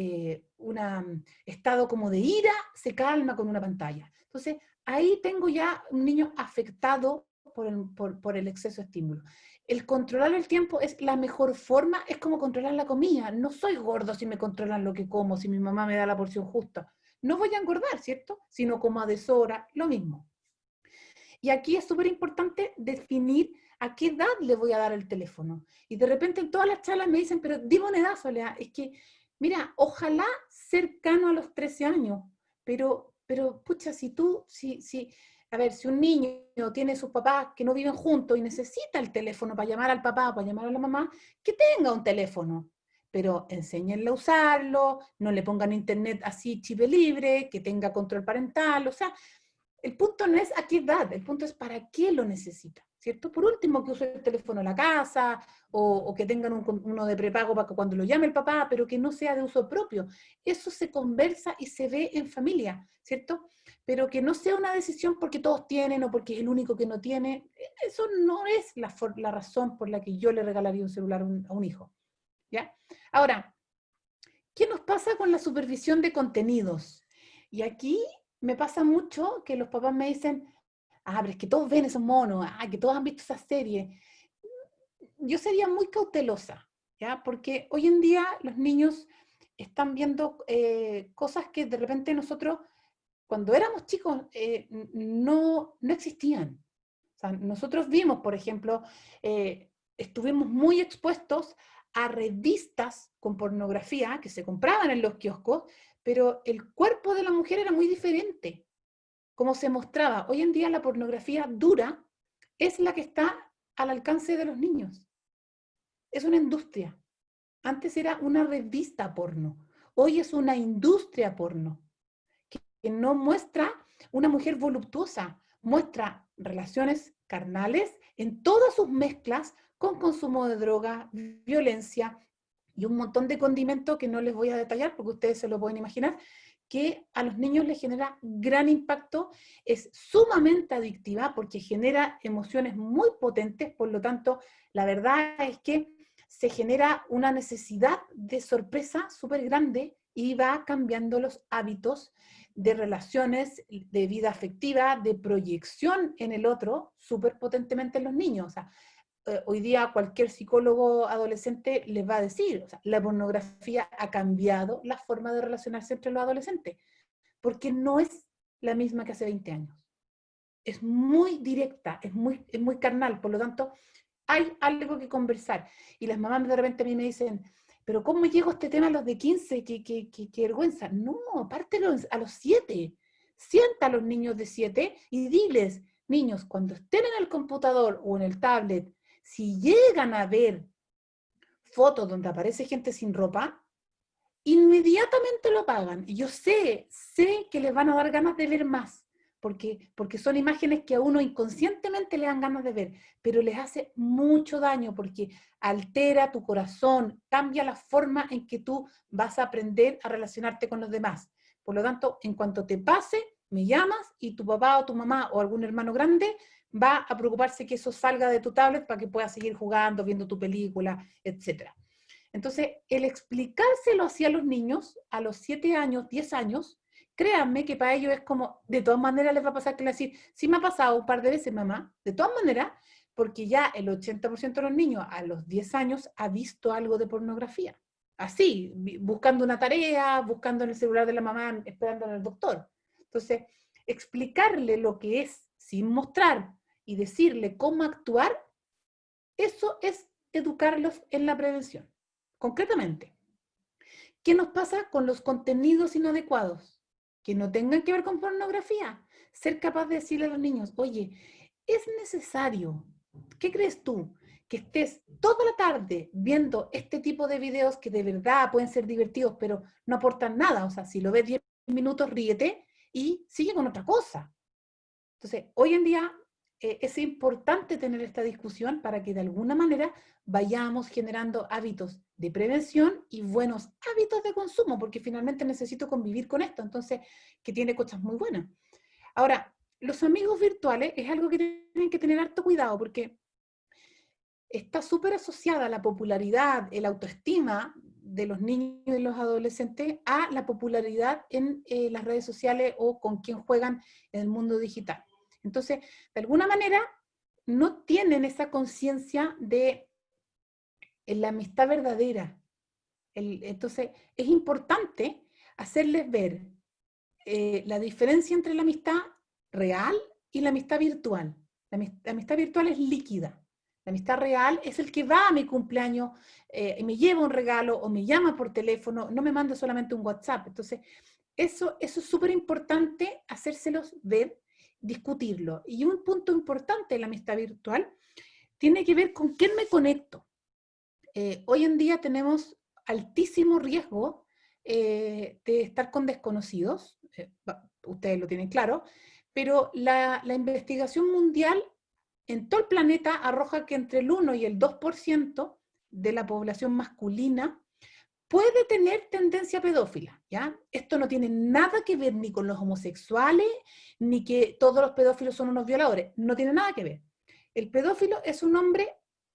un estado como de ira, se calma con una pantalla. Entonces, ahí tengo ya un niño afectado por el exceso de estímulo. El controlar el tiempo es la mejor forma, es como controlar la comida. No soy gordo si me controlan lo que como, si mi mamá me da la porción justa. No voy a engordar, ¿cierto? Sino como a deshora, lo mismo. Y aquí es súper importante definir a qué edad le voy a dar el teléfono. Y de repente en todas las charlas me dicen, pero dime una edad, Soledad. Es que, mira, ojalá cercano a los 13 años, pero pucha, A ver, si un niño tiene sus papás que no viven juntos y necesita el teléfono para llamar al papá o para llamar a la mamá, que tenga un teléfono. Pero enséñenle a usarlo, no le pongan internet así chip libre, que tenga control parental. O sea, el punto no es a qué edad, el punto es para qué lo necesita, ¿cierto? Por último, que use el teléfono en la casa o que tengan uno de prepago para que cuando lo llame el papá, pero que no sea de uso propio. Eso se conversa y se ve en familia, ¿cierto? Pero que no sea una decisión porque todos tienen o porque es el único que no tiene. Eso no es la razón por la que yo le regalaría un celular a un hijo, ¿ya? Ahora, ¿qué nos pasa con la supervisión de contenidos? Y aquí me pasa mucho que los papás me dicen, ah, pero es que todos ven esos monos, ah, que todos han visto esa serie. Yo sería muy cautelosa, ¿ya? Porque hoy en día los niños están viendo cosas que de repente nosotros, cuando éramos chicos, no existían. O sea, nosotros vimos, por ejemplo, estuvimos muy expuestos a revistas con pornografía que se compraban en los kioscos, pero el cuerpo de la mujer era muy diferente, como se mostraba. Hoy en día la pornografía dura es la que está al alcance de los niños. Es una industria. Antes era una revista porno. Hoy es una industria porno que no muestra una mujer voluptuosa, muestra relaciones carnales en todas sus mezclas con consumo de droga, violencia y un montón de condimentos que no les voy a detallar porque ustedes se lo pueden imaginar, que a los niños les genera gran impacto, es sumamente adictiva porque genera emociones muy potentes, por lo tanto, la verdad es que se genera una necesidad de sorpresa súper grande y va cambiando los hábitos de relaciones, de vida afectiva, de proyección en el otro, súper potentemente en los niños. O sea, hoy día cualquier psicólogo adolescente les va a decir, o sea, la pornografía ha cambiado la forma de relacionarse entre los adolescentes, porque no es la misma que hace 20 años. Es muy directa, es muy carnal, por lo tanto, hay algo que conversar. Y las mamás de repente a mí me dicen, pero ¿cómo llego a este tema a los de 15? Qué vergüenza. No, apártelo a los 7. Sienta a los niños de 7 y diles, niños, cuando estén en el computador o en el tablet, si llegan a ver fotos donde aparece gente sin ropa, inmediatamente lo apagan. Y yo sé que les van a dar ganas de ver más, porque son imágenes que a uno inconscientemente le dan ganas de ver, pero les hace mucho daño porque altera tu corazón, cambia la forma en que tú vas a aprender a relacionarte con los demás. Por lo tanto, en cuanto te pase, me llamas y tu papá o tu mamá o algún hermano grande va a preocuparse que eso salga de tu tablet para que puedas seguir jugando, viendo tu película, etcétera. Entonces, el explicárselo así a los niños, a los 7 años, 10 años, créanme que para ellos es como, de todas maneras les va a pasar que le decir, sí me ha pasado un par de veces, mamá, de todas maneras, porque ya el 80% de los niños a los 10 años ha visto algo de pornografía. Así, buscando una tarea, buscando en el celular de la mamá, esperando en el doctor. Entonces, explicarle lo que es sin mostrar y decirle cómo actuar, eso es educarlos en la prevención. Concretamente, ¿qué nos pasa con los contenidos inadecuados? Que no tengan que ver con pornografía. Ser capaz de decirle a los niños, oye, es necesario, ¿qué crees tú? Que estés toda la tarde viendo este tipo de videos que de verdad pueden ser divertidos, pero no aportan nada. O sea, si lo ves 10 minutos, ríete y sigue con otra cosa. Entonces, hoy en día es importante tener esta discusión para que de alguna manera vayamos generando hábitos de prevención y buenos hábitos de consumo, porque finalmente necesito convivir con esto, entonces, que tiene cosas muy buenas. Ahora, los amigos virtuales es algo que tienen que tener harto cuidado, porque está súper asociada la popularidad, el autoestima de los niños y los adolescentes a la popularidad en las redes sociales o con quien juegan en el mundo digital. Entonces, de alguna manera, no tienen esa conciencia de la amistad verdadera. Entonces, es importante hacerles ver la diferencia entre la amistad real y la amistad virtual. La amistad virtual es líquida. La amistad real es el que va a mi cumpleaños y me lleva un regalo o me llama por teléfono, no me manda solamente un WhatsApp. Entonces, eso es súper importante hacérselos ver discutirlo. Y un punto importante de la amistad virtual tiene que ver con quién me conecto. Hoy en día tenemos altísimo riesgo de estar con desconocidos, ustedes lo tienen claro, pero la investigación mundial en todo el planeta arroja que entre el 1 y el 2% de la población masculina puede tener tendencia pedófila, ¿ya? Esto no tiene nada que ver ni con los homosexuales, ni que todos los pedófilos son unos violadores, no tiene nada que ver. El pedófilo es un hombre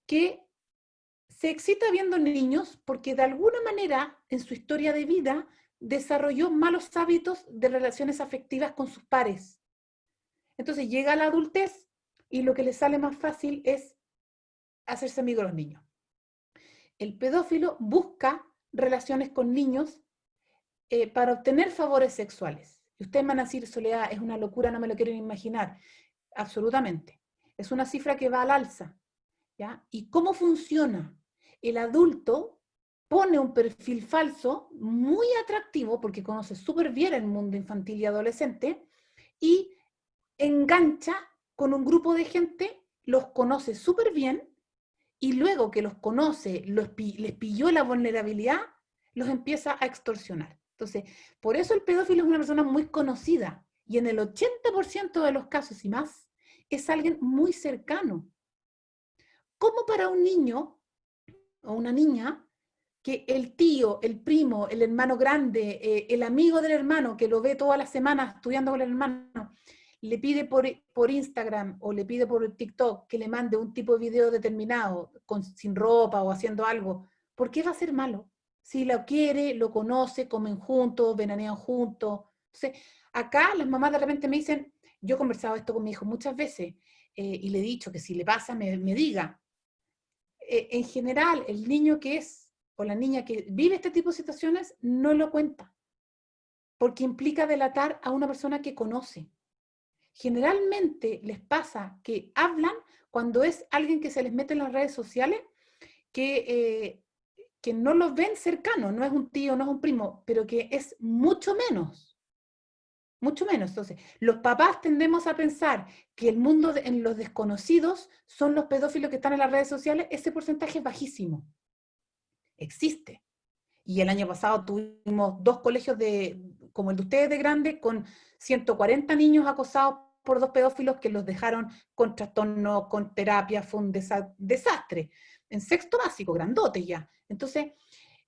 que se excita viendo niños porque de alguna manera en su historia de vida desarrolló malos hábitos de relaciones afectivas con sus pares. Entonces llega a la adultez y lo que le sale más fácil es hacerse amigo de los niños. El pedófilo busca relaciones con niños para obtener favores sexuales. Y ustedes van a decir, Soledad, es una locura, no me lo quieren imaginar. Absolutamente. Es una cifra que va al alza, ¿ya? ¿Y cómo funciona? El adulto pone un perfil falso muy atractivo, porque conoce súper bien el mundo infantil y adolescente, y engancha con un grupo de gente, los conoce súper bien, y luego que los conoce, les pilló la vulnerabilidad, los empieza a extorsionar. Entonces, por eso el pedófilo es una persona muy conocida, y en el 80% de los casos y más, es alguien muy cercano. Como para un niño o una niña, que el tío, el primo, el hermano grande, el amigo del hermano, que lo ve todas las semanas estudiando con el hermano, le pide por Instagram o le pide por TikTok que le mande un tipo de video determinado, sin ropa o haciendo algo, ¿por qué va a ser malo? Si lo quiere, lo conoce, comen juntos, veranean juntos. Entonces, acá las mamás de repente me dicen, yo he conversado esto con mi hijo muchas veces y le he dicho que si le pasa me diga. En general, el niño que es, o la niña que vive este tipo de situaciones, no lo cuenta, porque implica delatar a una persona que conoce. Generalmente les pasa que hablan cuando es alguien que se les mete en las redes sociales, que no los ven cercanos, no es un tío, no es un primo, pero que es mucho menos. Mucho menos. Entonces, los papás tendemos a pensar que el mundo en los desconocidos son los pedófilos que están en las redes sociales. Ese porcentaje es bajísimo. Existe. Y el año pasado tuvimos 2 colegios como el de ustedes de grande, con 140 niños acosados por 2 pedófilos que los dejaron con trastorno, con terapia. Fue un desastre. En sexto básico, grandote ya. Entonces,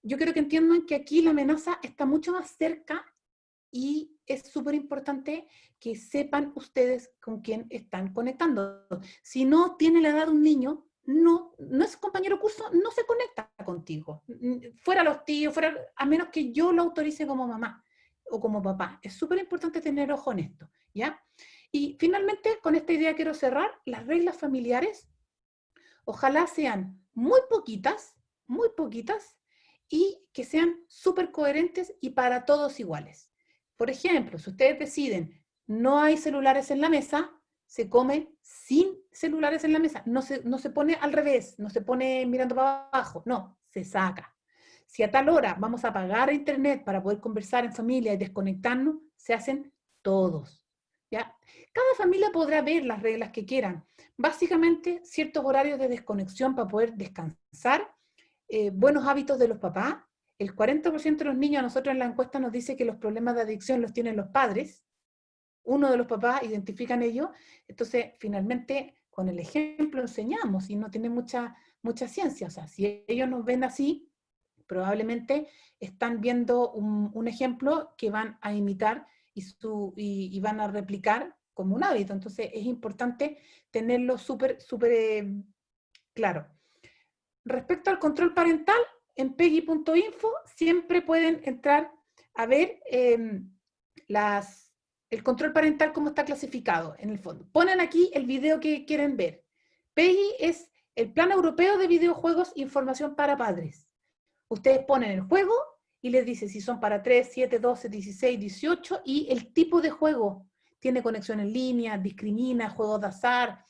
yo quiero que entiendan que aquí la amenaza está mucho más cerca. Y es súper importante que sepan ustedes con quién están conectando. Si no tiene la edad de un niño, no es compañero curso, no se conecta contigo. Fuera los tíos, a menos que yo lo autorice como mamá o como papá. Es súper importante tener ojo en esto, ¿ya? Y finalmente, con esta idea quiero cerrar. Las reglas familiares, ojalá sean muy poquitas, y que sean súper coherentes y para todos iguales. Por ejemplo, si ustedes deciden no hay celulares en la mesa, se come sin celulares en la mesa. No se pone al revés, no se pone mirando para abajo, no, se saca. Si a tal hora vamos a apagar internet para poder conversar en familia y desconectarnos, se hacen todos. ¿Ya? Cada familia podrá ver las reglas que quieran. Básicamente, ciertos horarios de desconexión para poder descansar, buenos hábitos de los papás. El 40% de los niños, a nosotros en la encuesta nos dice que los problemas de adicción los tienen los padres. Uno de los papás identifican ellos. Entonces, finalmente, con el ejemplo enseñamos y no tiene mucha ciencia. O sea, si ellos nos ven así, probablemente están viendo un ejemplo que van a imitar y van a replicar como un hábito. Entonces, es importante tenerlo súper claro. Respecto al control parental, en peggy.info siempre pueden entrar a ver el control parental, cómo está clasificado en el fondo. Ponen aquí el video que quieren ver. PEGI es el Plan Europeo de Videojuegos, Información para Padres. Ustedes ponen el juego y les dice si son para 3, 7, 12, 16, 18 y el tipo de juego. Tiene conexión en línea, discrimina, juegos de azar,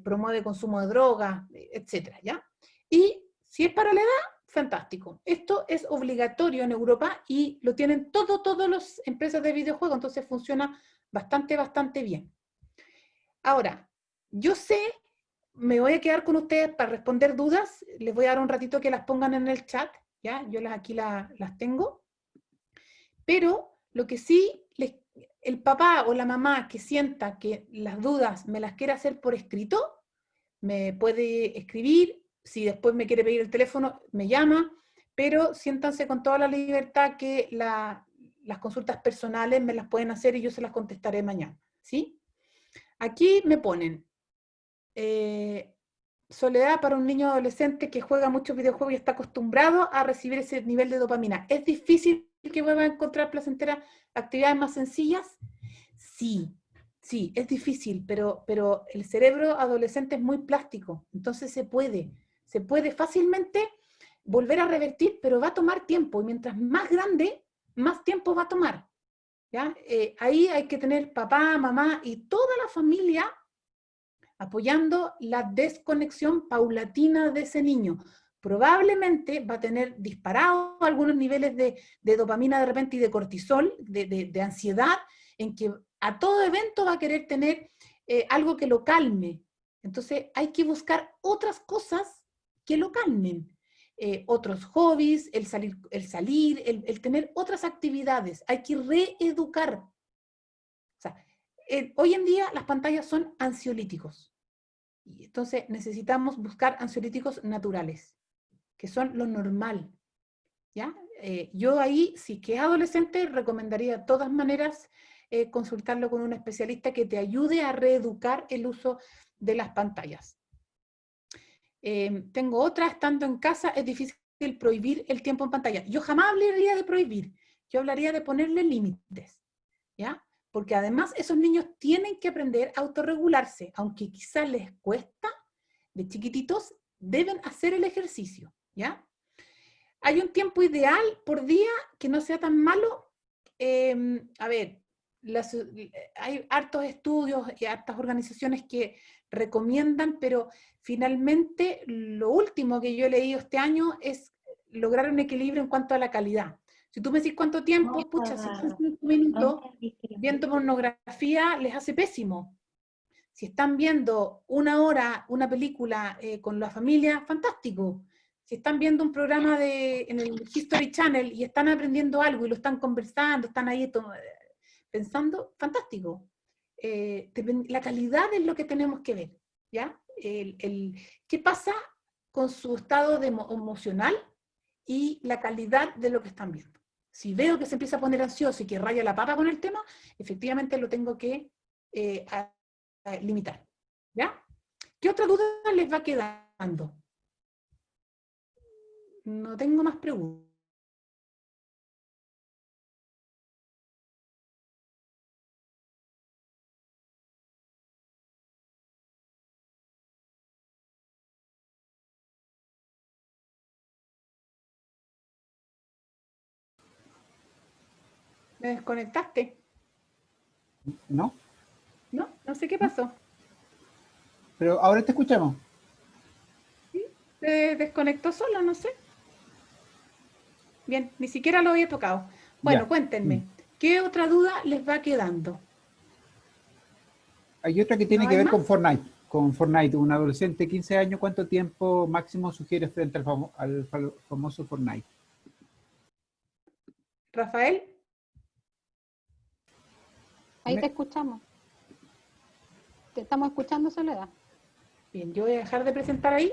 promueve consumo de drogas, etcétera, ¿ya? Y si es para la edad, fantástico. Esto es obligatorio en Europa y lo tienen todas las empresas de videojuegos, entonces funciona bastante bien. Ahora, yo sé, me voy a quedar con ustedes para responder dudas, les voy a dar un ratito que las pongan en el chat, ¿ya? Yo aquí las tengo, pero lo que sí, el papá o la mamá que sienta que las dudas me las quiere hacer por escrito, me puede escribir, si después me quiere pedir el teléfono, me llama, pero siéntanse con toda la libertad que las consultas personales me las pueden hacer y yo se las contestaré mañana, ¿sí? Aquí me ponen, soledad para un niño adolescente que juega muchos videojuegos y está acostumbrado a recibir ese nivel de dopamina. ¿Es difícil que vuelva a encontrar placenteras actividades más sencillas? Sí, sí, es difícil, pero el cerebro adolescente es muy plástico, entonces se puede fácilmente volver a revertir, pero va a tomar tiempo, y mientras más grande, más tiempo va a tomar. ¿Ya? Ahí hay que tener papá, mamá y toda la familia apoyando la desconexión paulatina de ese niño. Probablemente va a tener disparados algunos niveles de dopamina de repente y de cortisol, de ansiedad, en que a todo evento va a querer tener algo que lo calme. Entonces hay que buscar otras cosas que lo calmen. Otros hobbies, el tener otras actividades. Hay que reeducar. O sea, hoy en día las pantallas son ansiolíticos. Y entonces necesitamos buscar ansiolíticos naturales, que son lo normal. ¿Ya? Yo ahí, si que es adolescente, recomendaría de todas maneras consultarlo con un especialista que te ayude a reeducar el uso de las pantallas. Tengo otra, estando en casa es difícil prohibir el tiempo en pantalla. Yo jamás hablaría de prohibir, yo hablaría de ponerle límites, ¿ya? Porque además esos niños tienen que aprender a autorregularse, aunque quizás les cuesta, de chiquititos, deben hacer el ejercicio, ¿ya? Hay un tiempo ideal por día que no sea tan malo. A ver, hay hartos estudios y hartas organizaciones que recomiendan, pero finalmente lo último que yo he leído este año es lograr un equilibrio en cuanto a la calidad. Si tú me decís cuánto tiempo, pucha, si son 5 minutos viendo pornografía les hace pésimo. Si están viendo 1 hora una película con la familia, fantástico. Si están viendo un programa en el History Channel y están aprendiendo algo y lo están conversando, están ahí pensando, fantástico. La calidad es lo que tenemos que ver, ¿ya? ¿Qué pasa con su estado emocional y la calidad de lo que están viendo? Si veo que se empieza a poner ansioso y que raya la papa con el tema, efectivamente lo tengo que limitar. ¿Ya? ¿Qué otra duda les va quedando? No tengo más preguntas. ¿Me desconectaste? ¿No? No, no sé qué pasó. Pero ahora te escuchamos. ¿Sí? Se desconectó solo, no sé. Bien, ni siquiera lo había tocado. Bueno, Ya. cuéntenme, ¿qué otra duda les va quedando? Hay otra que ¿No tiene que hay ver más? con Fortnite. Con Fortnite, un adolescente de 15 años, ¿cuánto tiempo máximo sugiere frente al famoso Fortnite? Rafael, Ahí te escuchamos. Te estamos escuchando, Soledad. bien, yo voy a dejar de presentar ahí.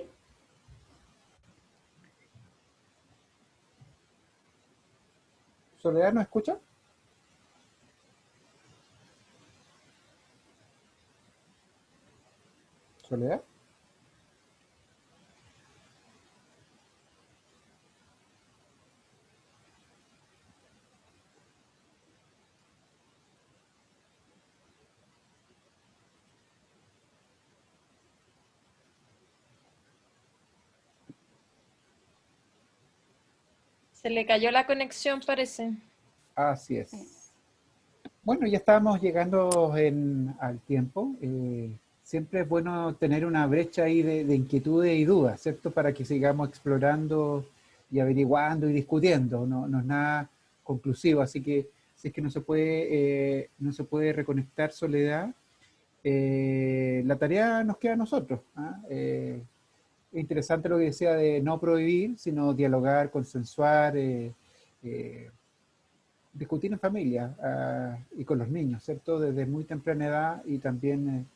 ¿Soledad no escucha? ¿Soledad? Se le cayó la conexión, parece. Así es. Bueno, ya estamos llegando al tiempo. Siempre es bueno tener una brecha ahí de inquietudes y dudas, ¿cierto? Para que sigamos explorando y averiguando y discutiendo. No, no es nada conclusivo, así que si es que no se puede reconectar Soledad, la tarea nos queda a nosotros. ¿Ah? Interesante lo que decía de no prohibir, sino dialogar, consensuar, discutir en familia y con los niños, ¿cierto? Desde muy temprana edad y también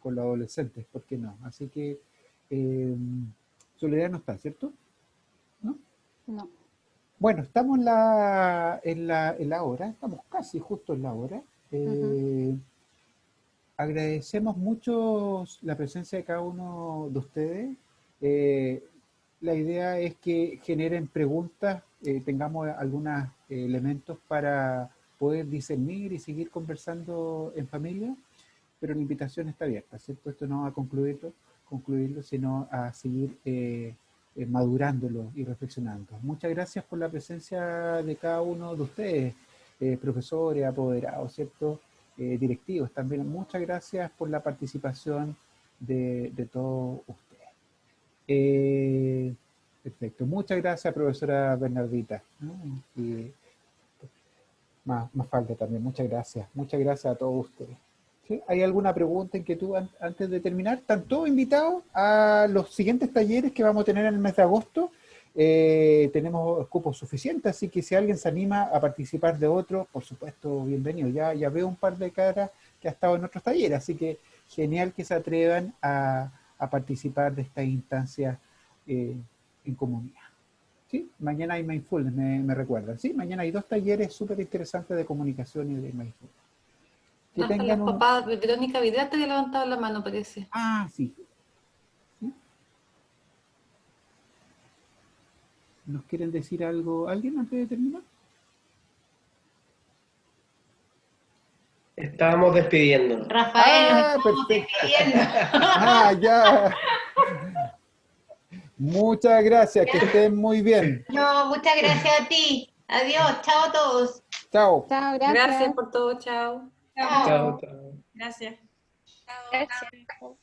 con los adolescentes, ¿por qué no? Así que Soledad no está, ¿cierto? ¿No? No. Bueno, estamos en la hora, estamos casi justo en la hora. Agradecemos mucho la presencia de cada uno de ustedes. La idea es que generen preguntas, tengamos algunos elementos para poder discernir y seguir conversando en familia, pero la invitación está abierta, ¿cierto? Esto no va a concluirlo, sino a seguir madurándolo y reflexionando. Muchas gracias por la presencia de cada uno de ustedes, profesores, apoderados, ¿cierto? Directivos también. Muchas gracias por la participación de todos ustedes. Perfecto. Muchas gracias, profesora Bernardita. ¿No? Y más falta también. Muchas gracias. Muchas gracias a todos ustedes. ¿Sí? ¿Hay alguna pregunta, inquietud antes de terminar? Están todos invitados a los siguientes talleres que vamos a tener en el mes de agosto. Tenemos cupos suficientes, así que si alguien se anima a participar de otro, por supuesto, bienvenido. Ya veo un par de caras que ha estado en otros talleres, así que genial que se atrevan a participar de estas instancias en comunidad. ¿Sí? Mañana hay Mindfulness, me recuerdan. ¿Sí? Mañana hay 2 talleres súper interesantes de comunicación y de Mindfulness. Que Hasta tengan la papá de Verónica Vidal te había levantado la mano, parece. Ah, sí. ¿Sí? ¿Nos quieren decir algo alguien antes de terminar? Estábamos despidiéndonos. Rafael, nos estamos Perfecto. despidiendo. Ya. Muchas gracias, que estén muy bien. No, muchas gracias a ti. Adiós, chao a todos. Chao. Chao, gracias. Gracias por todo, chao. Chao, chao. Gracias. Gracias.